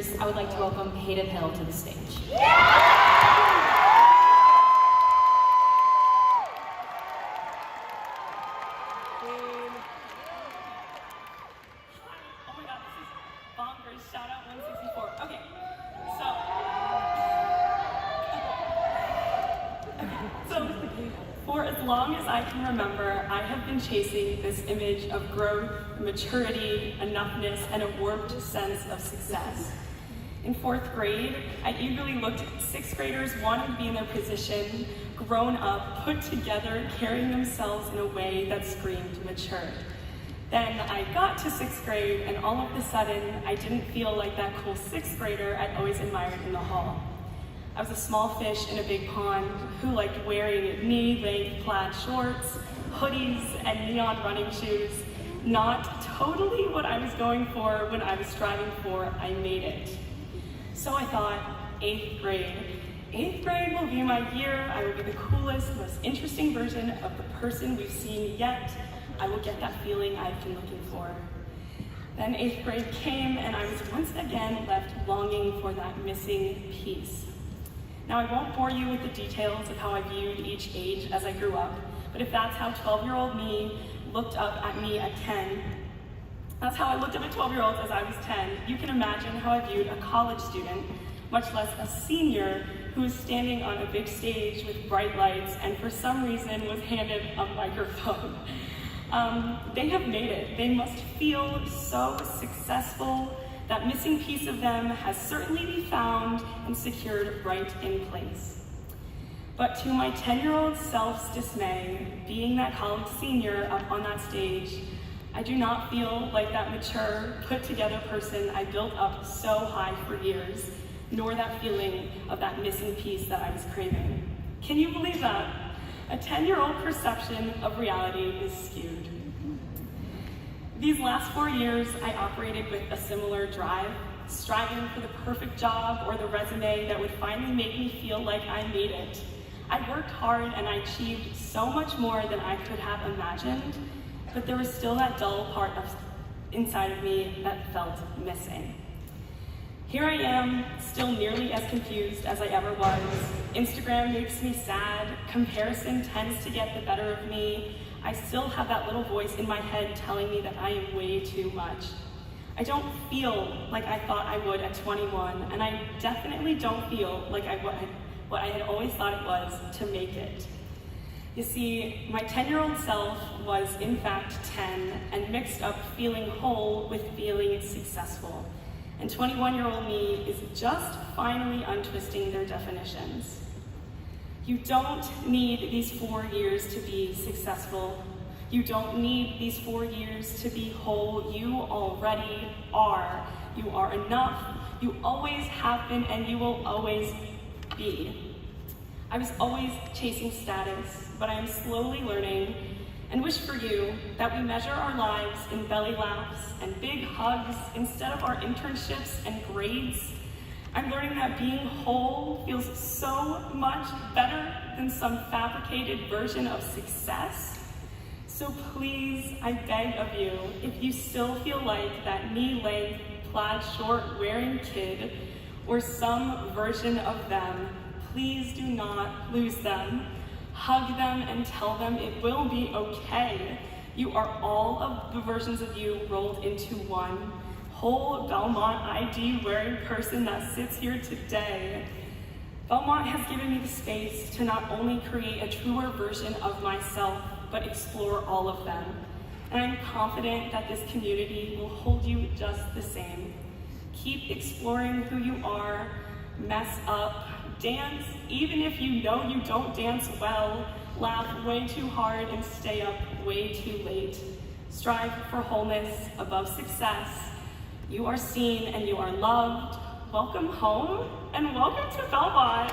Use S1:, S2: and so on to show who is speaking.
S1: seniors, I would like to welcome Hayden Hill to the stage.
S2: Oh my god, this is bonkers. Shout out 164. Okay, so for as long as I can remember, I have been chasing this image of growth, maturity, enoughness, and a warped sense of success. In 4th grade, I eagerly looked at 6th graders wanting to be in their position, grown up, put together, carrying themselves in a way that screamed mature. Then I got to 6th grade, and all of a sudden, I didn't feel like that cool 6th grader I'd always admired in the hall. I was a small fish in a big pond who liked wearing knee-length plaid shorts, hoodies, and neon running shoes. Not totally what I was going for when I was striving for I made it. So I thought, 8th grade. 8th grade will be my year. I will be the coolest, most interesting version of the person we've seen yet. I will get that feeling I've been looking for. Then 8th grade came, and I was once again left longing for that missing piece. Now, I won't bore you with the details of how I viewed each age as I grew up, but if that's how 12-year-old me looked up at me at 10, that's how I looked up at 12-year-olds as I was 10, you can imagine how I viewed a college student, much less a senior, who was standing on a big stage with bright lights and for some reason was handed a microphone. They have made it. They must feel so successful. That missing piece of them has certainly been found and secured right in place. But to my 10-year-old self's dismay, being that college senior up on that stage, I do not feel like that mature, put-together person I built up so high for years, nor that feeling of that missing piece that I was craving. Can you believe that? A 10-year-old perception of reality is skewed. These last 4 years, I operated with a similar drive, striving for the perfect job or the resume that would finally make me feel like I made it. I worked hard and I achieved so much more than I could have imagined, but there was still that dull part inside of me that felt missing. Here I am, still nearly as confused as I ever was. Instagram makes me sad, comparison tends to get the better of me. I still have that little voice in my head telling me that I am way too much. I don't feel like I thought I would at 21, and I definitely don't feel like what I had always thought it was to make it. You see, my 10-year-old self was in fact 10 and mixed up feeling whole with feeling successful. And 21-year-old me is just finally untwisting their definitions. You don't need these 4 years to be successful. You don't need these 4 years to be whole. You already are. You are enough. You always have been, and you will always be. I was always chasing status, but I am slowly learning and wish for you that we measure our lives in belly laughs and big hugs instead of our internships and grades. I'm learning that being whole feels so much better than some fabricated version of success. So please, I beg of you, if you still feel like that knee-length, plaid short wearing kid or some version of them, please do not lose them. Hug them and tell them it will be okay. You are all of the versions of you rolled into one. Whole Belmont ID wearing person that sits here today. Belmont has given me the space to not only create a truer version of myself, but explore all of them. And I'm confident that this community will hold you just the same. Keep exploring who you are, mess up, dance even if you know you don't dance well, laugh way too hard and stay up way too late. Strive for wholeness above success. You are seen and you are loved. Welcome home and welcome to Belmont.